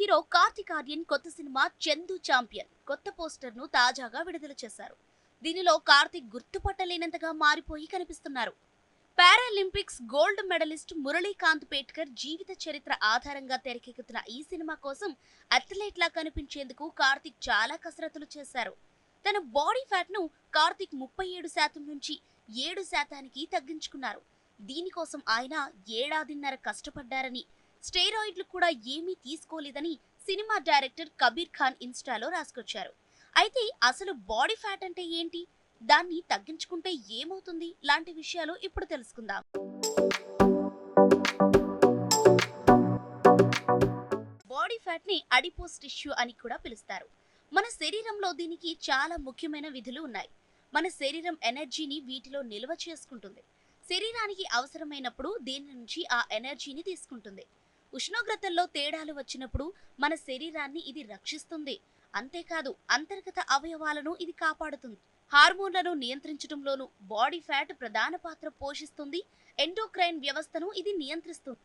Hero Kartik Aaryan కొత్త cinema Chandu champion కొత్త poster ను తాజాగా విడుదల చేశారు. దీనిలో కార్తిక్ గుర్తుపట్టలేనంతగా మారిపోయి కనిపిస్తున్నారు. Paralympics gold medallist Murlikant Petkar జీవిత చరిత్ర ఆధారంగా తెరకెక్కుతున్న ఈ సినిమా కోసం అథ్లెట్ లా కనిపించేందుకు కార్తిక్ చాలా కసరత్తులు చేశారు. తన బాడీ ఫ్యాట్ ను కార్తిక్ 37% నుంచి 7%కి తగ్గించుకున్నారు. దీనికోసం ఆయన ఏడాదిన్నర కష్టపడ్డారని, స్టెరాయిడ్లు కూడా ఏమీ తీసుకోలేదని సినిమా డైరెక్టర్ కబీర్ ఖాన్ ఇన్స్టాలో రాసుకొచ్చారు. అయితే అసలు బాడీ ఫ్యాట్ అంటే ఏంటి, దాన్ని తగ్గించుకుంటే ఏమవుతుంది లాంటి విషయాలు ఇప్పుడు తెలుసుకుందాం. బాడీ ఫ్యాట్ ని అడిపోస్ టిష్యూ అని కూడా పిలుస్తారు. మన శరీరంలో దీనికి చాలా ముఖ్యమైన విధులు ఉన్నాయి. మన శరీరం ఎనర్జీని వీటిలో నిల్వ చేసుకుంటుంది. శరీరానికి అవసరమైనప్పుడు దీని నుంచి ఆ ఎనర్జీని తీసుకుంటుంది. ఉష్ణోగ్రతల్లో తేడాలు వచ్చినప్పుడు మన శరీరాన్ని ఇది రక్షిస్తుంది. అంతేకాదు అంతర్గత అవయవాలను ఇది కాపాడుతుంది. హార్మోన్లను నియంత్రించడంలోనూ బాడీ ఫ్యాట్ ప్రధాన పాత్ర పోషిస్తుంది. ఎండోక్రైన్ వ్యవస్థను ఇది నియంత్రిస్తుంది.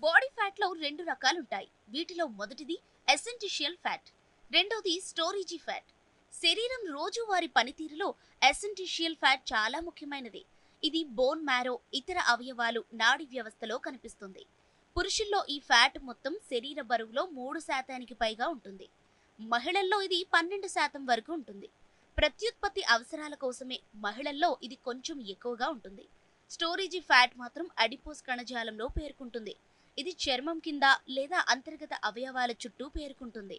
బాడీ ఫ్యాట్ లో 2 రకాలుంటాయి. వీటిలో మొదటిది ఎసెన్షియల్ ఫ్యాట్, రెండోది స్టోరేజీ ఫ్యాట్. శరీరం రోజువారీ పనితీరులో ఎసెన్షియల్ ఫ్యాట్ చాలా ముఖ్యమైనది. ఇది బోన్ మ్యారో, ఇతర అవయవాలు, నాడీ వ్యవస్థలో కనిపిస్తుంది. పురుషుల్లో ఈ ఫ్యాట్ మొత్తం శరీర బరువులో 3%కి పైగా ఉంటుంది. మహిళల్లో ఇది 12% వరకు ఉంటుంది. ప్రత్యుత్పత్తి అవసరాల కోసమే మహిళల్లో ఇది కొంచెం ఎక్కువగా ఉంటుంది. స్టోరేజీ ఫ్యాట్ మాత్రం అడిపోస్ కణజాలంలో పేరుకుంటుంది. ఇది చర్మం కింద లేదా అంతర్గత అవయవాల చుట్టూ పేరుకుంటుంది.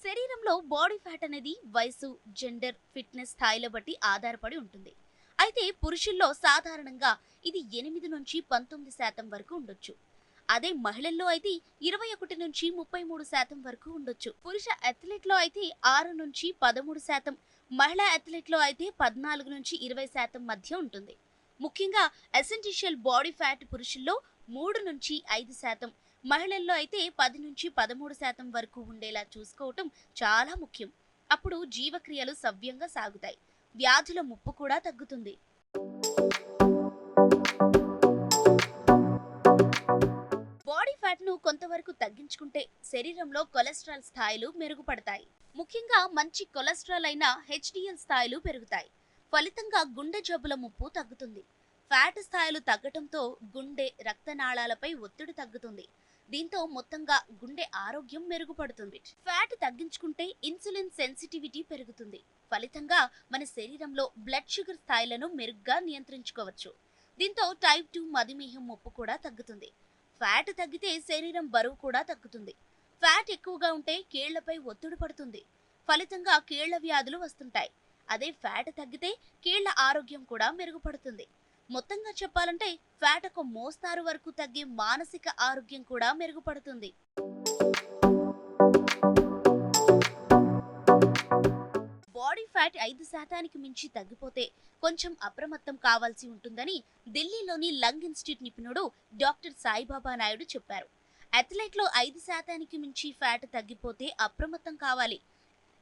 శరీరంలో బాడీ ఫ్యాట్ అనేది వయసు, జెండర్, ఫిట్నెస్ స్థాయిల బట్టి ఆధారపడి ఉంటుంది. అయితే పురుషుల్లో సాధారణంగా ఇది 8 నుంచి 19% వరకు ఉండొచ్చు. అదే మహిళల్లో అయితే 21 నుంచి 33% వరకు ఉండొచ్చు. పురుష అథ్లెట్లో అయితే 6 నుంచి 13%, మహిళా అథ్లెట్లో అయితే 14 నుంచి 20% మధ్య ఉంటుంది. ముఖ్యంగా ఎసెన్షియల్ బాడీ ఫ్యాట్ పురుషుల్లో 3 నుంచి 5%, మహిళల్లో అయితే 10 నుంచి 13% వరకు ఉండేలా చూసుకోవటం చాలా ముఖ్యం. అప్పుడు జీవక్రియలు సవ్యంగా సాగుతాయి, వ్యాధుల ముప్పు కూడా తగ్గుతుంది. బాడీ ఫ్యాట్ ను కొంతవరకు తగ్గించుకుంటే శరీరంలో కొలెస్ట్రాల్ స్థాయిలు మెరుగుపడతాయి. ముఖ్యంగా మంచి కొలెస్ట్రాల్ అయిన హెచ్డిఎల్ స్థాయిలు పెరుగుతాయి. ఫలితంగా గుండె జబ్బుల ముప్పు తగ్గుతుంది. ఫ్యాట్ స్థాయిలు తగ్గటంతో గుండె, రక్తనాళాలపై ఒత్తిడి తగ్గుతుంది. దీంతో మొత్తంగా గుండె ఆరోగ్యం మెరుగుపడుతుంది. ఫ్యాట్ తగ్గించుకుంటే ఇన్సులిన్ సెన్సిటివిటీ పెరుగుతుంది. ఫలితంగా మన శరీరంలో బ్లడ్ షుగర్ స్థాయిలను మెరుగ్గా నియంత్రించుకోవచ్చు. దీంతో టైప్ 2 మధుమేహం ముప్పు కూడా తగ్గుతుంది. ఫ్యాట్ తగ్గితే శరీరం బరువు కూడా తగ్గుతుంది. ఫ్యాట్ ఎక్కువగా ఉంటే కీళ్లపై ఒత్తిడి పడుతుంది. ఫలితంగా కీళ్ల వ్యాధులు వస్తుంటాయి. అదే ఫ్యాట్ తగ్గితే కీళ్ల ఆరోగ్యం కూడా మెరుగుపడుతుంది. మొత్తంగా చెప్పాలంటే ఫ్యాట్ ఒక మోస్తారు వరకు తగ్గే మానసిక ఆరోగ్యం కూడా మెరుగుపడుతుంది. బాడీ ఫ్యాట్ 5%కి మించి తగ్గిపోతే కొంచెం అప్రమత్తం కావాల్సి ఉంటుందని ఢిల్లీలోని లంగ్ ఇన్స్టిట్యూట్ నిపుణుడు డాక్టర్ సాయిబాబా నాయుడు చెప్పారు. అథ్లెట్లో 5%కి మించి ఫ్యాట్ తగ్గిపోతే అప్రమత్తం కావాలి.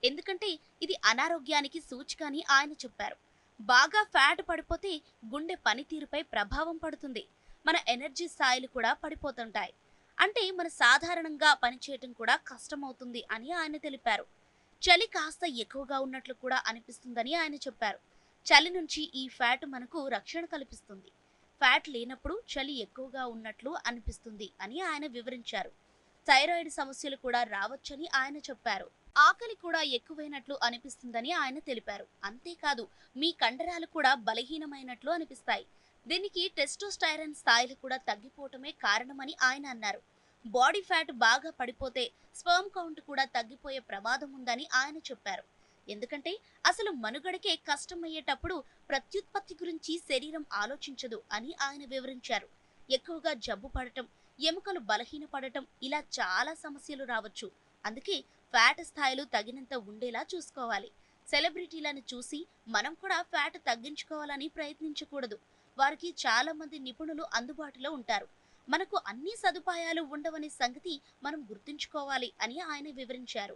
ఎందుకంటే ఇది అనారోగ్యానికి సూచిక అని ఆయన చెప్పారు. బాగా ఫ్యాట్ పడిపోతే గుండె పనితీరుపై ప్రభావం పడుతుంది. మన ఎనర్జీ స్థాయిలు కూడా పడిపోతుంటాయి. అంటే మన సాధారణంగా పనిచేయటం కూడా కష్టమవుతుంది అని ఆయన తెలిపారు. చలి కాస్త ఎక్కువగా ఉన్నట్లు కూడా అనిపిస్తుందని ఆయన చెప్పారు. చలి నుంచి ఈ ఫ్యాట్ మనకు రక్షణ కల్పిస్తుంది. ఫ్యాట్ లేనప్పుడు చలి ఎక్కువగా ఉన్నట్లు అనిపిస్తుంది అని ఆయన వివరించారు. థైరాయిడ్ సమస్యలు కూడా రావచ్చని ఆయన చెప్పారు. ఆకలి కూడా ఎక్కువైనట్లు అనిపిస్తుందని ఆయన తెలిపారు. అంతేకాదు మీ కండరాలు కూడా బలహీనమైనట్లు అనిపిస్తాయి. దీనికి టెస్టోస్టైరాన్ స్థాయిలు కూడా తగ్గిపోవటమే కారణమని ఆయన అన్నారు. బాడీ ఫ్యాట్ బాగా పడిపోతే స్పెర్మ్ కౌంట్ కూడా తగ్గిపోయే ప్రమాదం ఉందని ఆయన చెప్పారు. ఎందుకంటే అసలు మనుగడకే కష్టమయ్యేటప్పుడు ప్రత్యుత్పత్తి గురించి శరీరం ఆలోచించదు అని ఆయన వివరించారు. ఎక్కువగా జబ్బు పడటం, ఎముకలు బలహీనపడటం, ఇలా చాలా సమస్యలు రావచ్చు. అందుకే ఫ్యాట్ స్థాయిలు తగినంత ఉండేలా చూసుకోవాలి. సెలబ్రిటీలను చూసి మనం కూడా ఫ్యాట్ తగ్గించుకోవాలని ప్రయత్నించకూడదు. వారికి చాలా మంది నిపుణులు అందుబాటులో ఉంటారు. మనకు అన్ని సదుపాయాలు ఉండవనే సంగతి మనం గుర్తుంచుకోవాలి అని ఆయన వివరించారు.